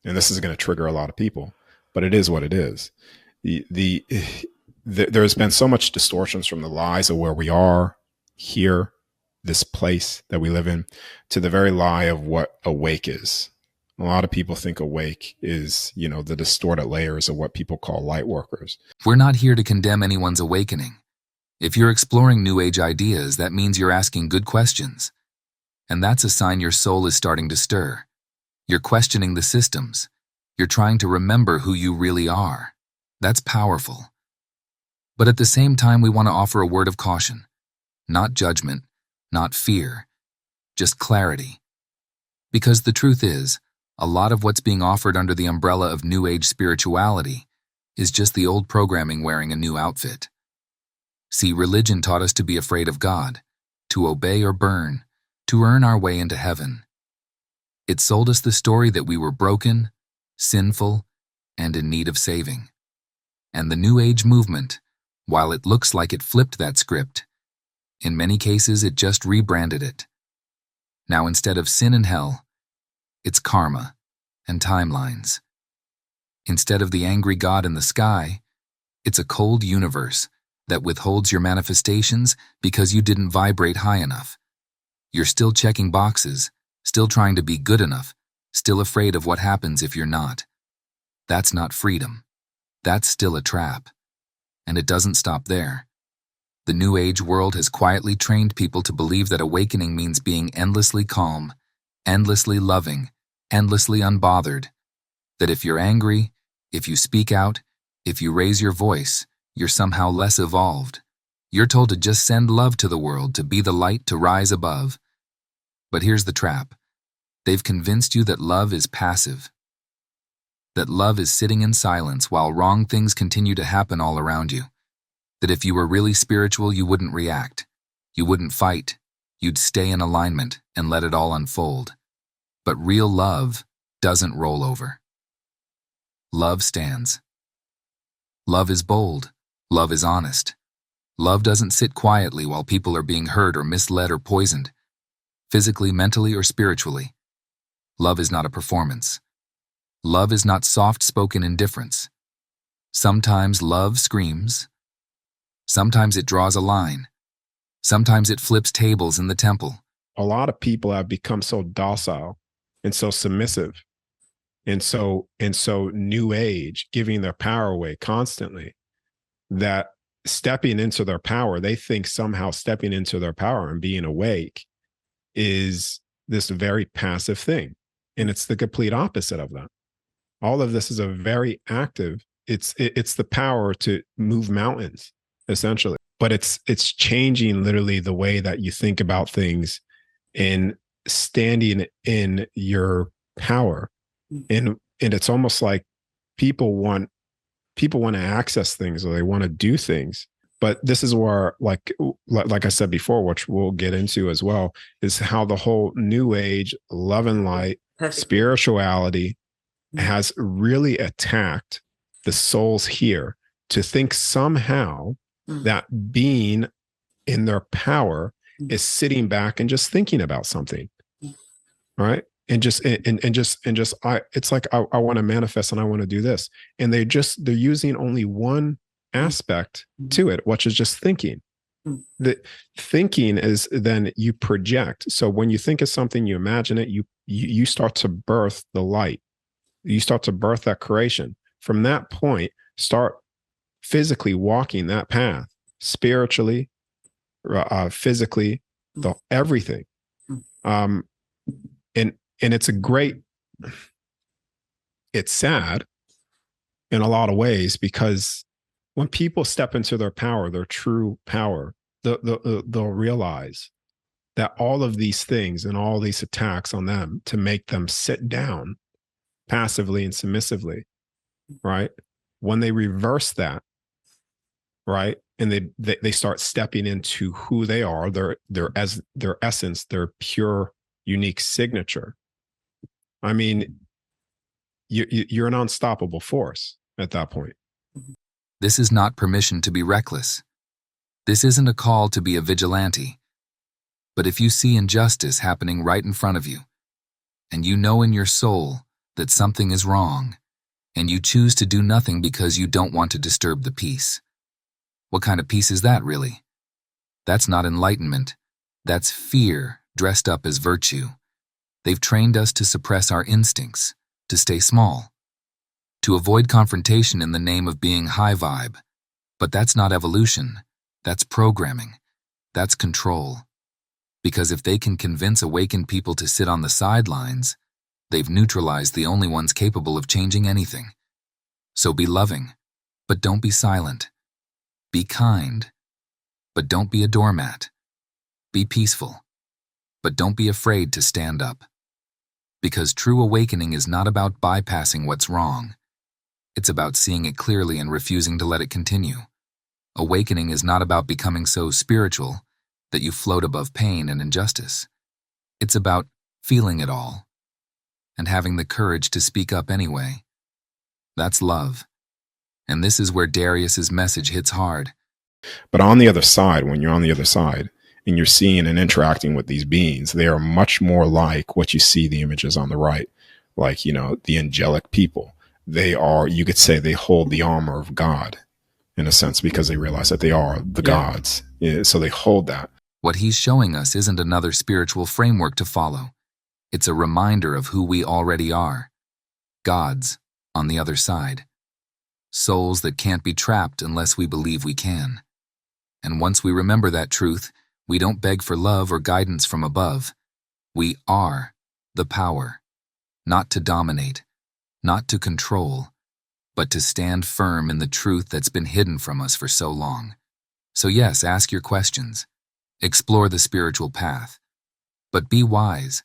and this is going to trigger a lot of people, but it is what it is. There's been so much distortions from the lies of where we are here, this place that we live in, to the very lie of what awake is. A lot of people think awake is, the distorted layers of what people call light workers. We're not here to condemn anyone's awakening. If you're exploring New Age ideas, that means you're asking good questions. And that's a sign your soul is starting to stir. You're questioning the systems. You're trying to remember who you really are. That's powerful. But at the same time, we want to offer a word of caution. Not judgment, not fear, just clarity. Because the truth is, a lot of what's being offered under the umbrella of New Age spirituality is just the old programming wearing a new outfit. See, religion taught us to be afraid of God, to obey or burn, to earn our way into heaven. It sold us the story that we were broken, sinful, and in need of saving. And the New Age movement, while it looks like it flipped that script, in many cases it just rebranded it. Now instead of sin and hell, it's karma and timelines. Instead of the angry God in the sky, it's a cold universe that withholds your manifestations because you didn't vibrate high enough. You're still checking boxes, still trying to be good enough, still afraid of what happens if you're not. That's not freedom. That's still a trap. And it doesn't stop there. The New Age world has quietly trained people to believe that awakening means being endlessly calm, endlessly loving, endlessly unbothered. That if you're angry, if you speak out, if you raise your voice, you're somehow less evolved. You're told to just send love to the world, to be the light, to rise above. But here's the trap. They've convinced you that love is passive. That love is sitting in silence while wrong things continue to happen all around you. That if you were really spiritual, you wouldn't react. You wouldn't fight. You'd stay in alignment and let it all unfold. But real love doesn't roll over. Love stands. Love is bold. Love is honest. Love doesn't sit quietly while people are being hurt or misled or poisoned, physically, mentally, or spiritually. Love is not a performance. Love is not soft-spoken indifference. Sometimes love screams. Sometimes it draws a line. Sometimes it flips tables in the temple. A lot of people have become so docile and so submissive and so New Age, giving their power away constantly, that stepping into their power, they think somehow stepping into their power and being awake is this very passive thing. And it's the complete opposite of that. All of this is a very active, it's the power to move mountains, essentially. But it's changing literally the way that you think about things and standing in your power. And it's almost like people want to access things, or they want to do things. But this is where, like I said before, which we'll get into as well, is how the whole New Age, love and light, spirituality has really attacked the souls here to think somehow that being in their power is sitting back and just thinking about something, right? It's like, I want to manifest and I want to do this. And they're using only one aspect to it, which is just thinking. The thinking is then you project. So when you think of something, you imagine it, you start to birth the light. You start to birth that creation. From that point, start physically walking that path, spiritually, physically, everything. And it's it's sad in a lot of ways, because when people step into their power, their true power, they'll realize that all of these things and all these attacks on them to make them sit down passively and submissively, right? When they reverse that, right, and they start stepping into who they are, their essence, their pure, unique signature. I mean, you're an unstoppable force at that point. This is not permission to be reckless. This isn't a call to be a vigilante. But if you see injustice happening right in front of you, and you know in your soul that something is wrong, and you choose to do nothing because you don't want to disturb the peace. What kind of peace is that, really? That's not enlightenment. That's fear dressed up as virtue. They've trained us to suppress our instincts, to stay small, to avoid confrontation in the name of being high vibe. But that's not evolution. That's programming. That's control. Because if they can convince awakened people to sit on the sidelines, they've neutralized the only ones capable of changing anything. So be loving, but don't be silent. Be kind, but don't be a doormat. Be peaceful, but don't be afraid to stand up. Because true awakening is not about bypassing what's wrong. It's about seeing it clearly and refusing to let it continue. Awakening is not about becoming so spiritual that you float above pain and injustice. It's about feeling it all and having the courage to speak up anyway. That's love. And this is where Darius's message hits hard. But on the other side, when you're on the other side and you're seeing and interacting with these beings, they are much more like what you see the images on the right, like, the angelic people. They are, you could say, they hold the armor of God in a sense because they realize that they are the gods. Yeah, so they hold that. What he's showing us isn't another spiritual framework to follow. It's a reminder of who we already are. Gods on the other side. Souls that can't be trapped unless we believe we can. And once we remember that truth, we don't beg for love or guidance from above. We are the power, not to dominate, not to control, but to stand firm in the truth that's been hidden from us for so long. So yes, ask your questions. Explore the spiritual path. But be wise.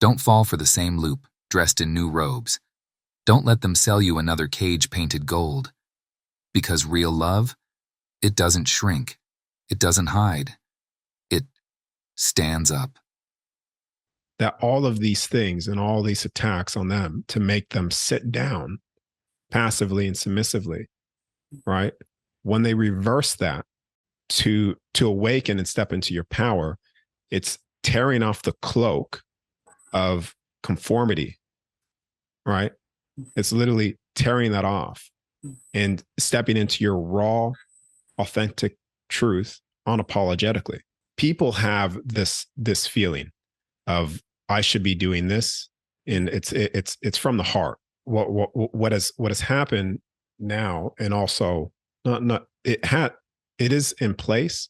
Don't fall for the same loop, dressed in new robes. Don't let them sell you another cage painted gold. Because real love, it doesn't shrink. It doesn't hide. It stands up. That all of these things and all these attacks on them to make them sit down passively and submissively, right? When they reverse that to awaken and step into your power, it's tearing off the cloak of conformity, right? It's literally tearing that off and stepping into your raw, authentic truth unapologetically. People have this feeling of I should be doing this, and it's from the heart. What has happened now, and also not it is in place,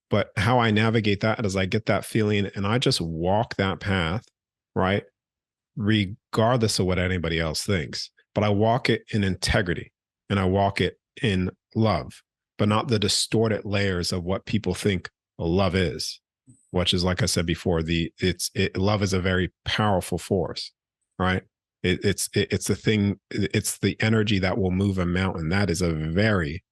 but how I navigate that is I get that feeling and I just walk that path, right? Regardless of what anybody else thinks, but I walk it in integrity and I walk it in love, but not the distorted layers of what people think love is, which is, like I said before, love is a very powerful force, right? It's the thing, it's the energy that will move a mountain. That is a very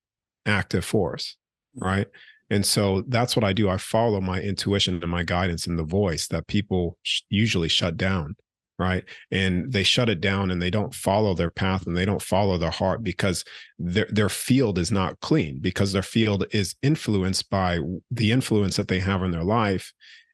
active force, right? And so that's what I do. I follow my intuition and my guidance and the voice that people usually shut down, right? And they shut it down and they don't follow their path and they don't follow their heart because their field is not clean, because their field is influenced by the influence that they have in their life.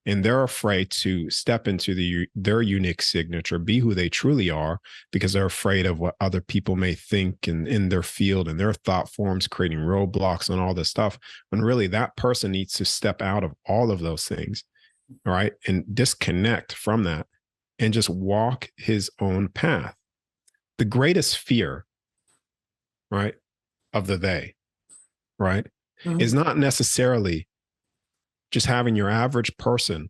And they're afraid to step into their unique signature, be who they truly are, because they're afraid of what other people may think and in their field and their thought forms, creating roadblocks and all this stuff. When really that person needs to step out of all of those things, right? And disconnect from that and just walk his own path. The greatest fear, right, of the they, right, is not necessarily just having your average person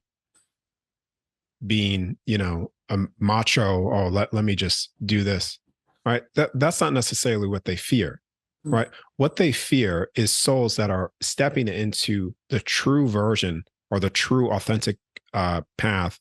being, a macho, oh, let me just do this, right? That's not necessarily what they fear, right? What they fear is souls that are stepping into the true version or the true authentic path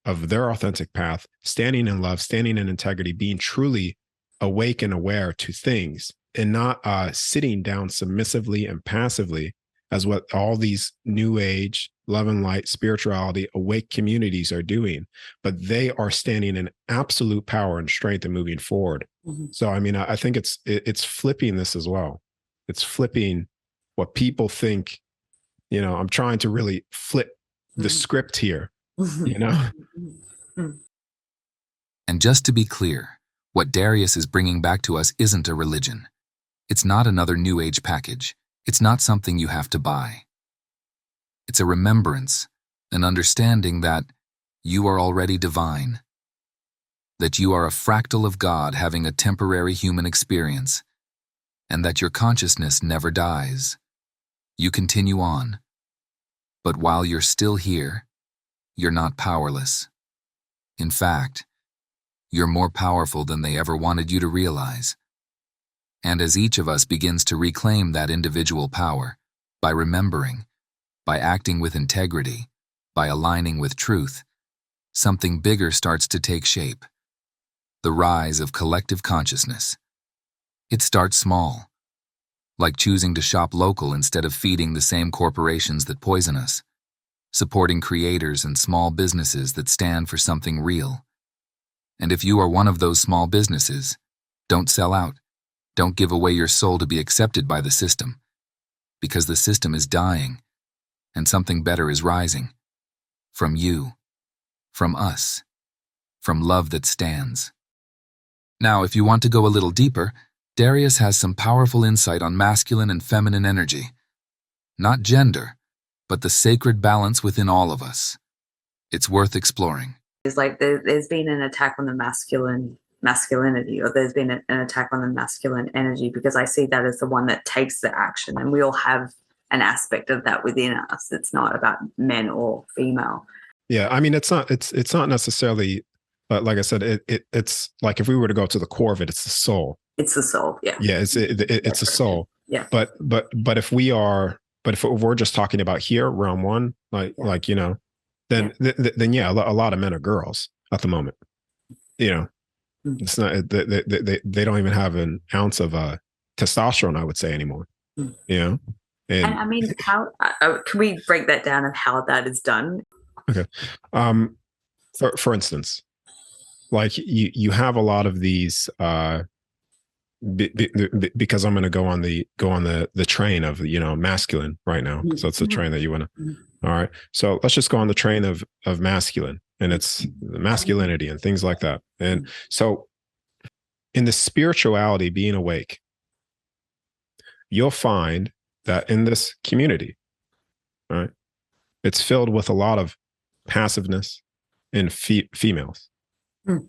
of their authentic path, standing in love, standing in integrity, being truly awake and aware to things, and not sitting down submissively and passively as what all these new age, love and light, spirituality, awake communities are doing. But they are standing in absolute power and strength and moving forward. So, I mean, I think it's flipping this as well. It's flipping what people think. I'm trying to really flip the script here, And just to be clear, What Darius is bringing back to us isn't a religion. It's not another New Age package. It's not something you have to buy. It's a remembrance, an understanding that you are already divine, that you are a fractal of God having a temporary human experience, and that your consciousness never dies. You continue on. But while you're still here, you're not powerless. In fact, you're more powerful than they ever wanted you to realize. And as each of us begins to reclaim that individual power, by remembering, by acting with integrity, by aligning with truth, something bigger starts to take shape. The rise of collective consciousness. It starts small, like choosing to shop local instead of feeding the same corporations that poison us, supporting creators and small businesses that stand for something real. And if you are one of those small businesses, don't sell out. Don't give away your soul to be accepted by the system, because the system is dying, and something better is rising. From you, from us, from love that stands. Now, if you want to go a little deeper, Darius has some powerful insight on masculine and feminine energy. Not gender, but the sacred balance within all of us. It's worth exploring. It's like there's been an attack on the masculinity, or there's been an attack on the masculine energy, because I see that as the one that takes the action, and we all have an aspect of that within us. It's not about men or female. Yeah, I mean, it's not necessarily, but like I said, it's like if we were to go to the core of it, it's the soul. It's the soul. Yeah. Yeah, it's a soul. Yeah. But if we're just talking about here, realm one, like you know, then yeah, a lot of men are girls at the moment. You know, it's not they don't even have an ounce of testosterone, I would say, anymore. You know, and I mean, how can we break that down of how that is done? Okay, for instance, like you have a lot of these. Because I'm going to go on the train of, you know, masculine right now. So it's the train that you want to. All right. So let's just go on the train of masculine, and it's the masculinity and things like that. And so in the spirituality, being awake, you'll find that in this community, right, it's filled with a lot of passiveness in females,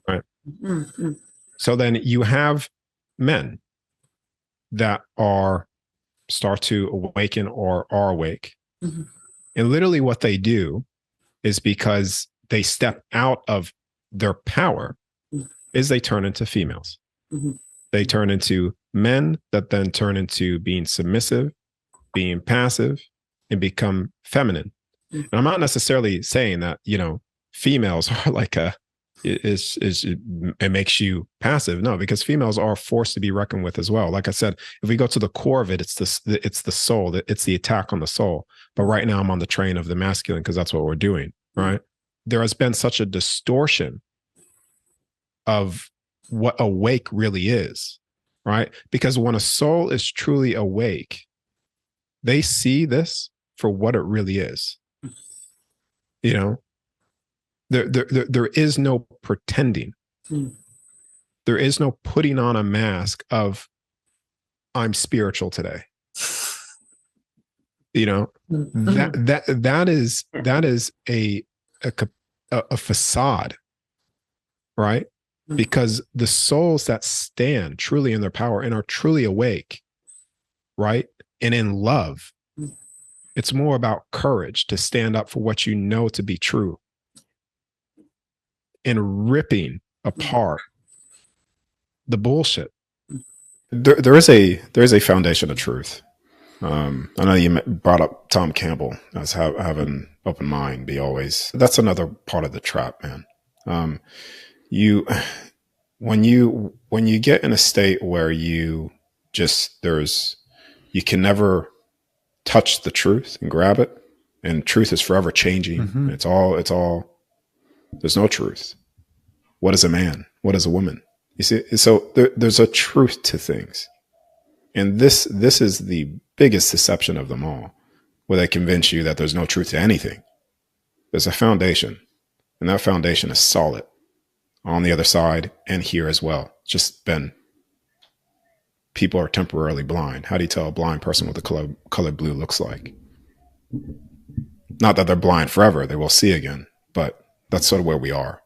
right? So then you have men that start to awaken or are awake. And literally what they do is, because they step out of their power, is they turn into females. They turn into men that then turn into being submissive, being passive, and become feminine. And I'm not necessarily saying that, you know, females are like it makes you passive. No, because females are forced to be reckoned with as well. Like I said, if we go to the core of it, it's the soul. It's the attack on the soul. But right now I'm on the train of the masculine, because that's what we're doing, right? There has been such a distortion of what awake really is, right? Because when a soul is truly awake, they see this for what it really is. You know, there is no pretending. There is no putting on a mask of, I'm spiritual today. You know, that is a facade, right? Because the souls that stand truly in their power and are truly awake, right, and in love, it's more about courage to stand up for what you know to be true, and ripping apart the bullshit. There is a foundation of truth. I know you brought up Tom Campbell as having open mind, be always. That's another part of the trap, man. When you get in a state where you can never touch the truth and grab it, and truth is forever changing. It's all. There's no truth. What is a man? What is a woman? You see, so there's a truth to things. And this is the biggest deception of them all, where they convince you that there's no truth to anything. There's a foundation, and that foundation is solid. on the other side and here as well. Just been, people are temporarily blind. How do you tell a blind person what the color blue looks like? Not that they're blind forever, they will see again, but that's sort of where we are.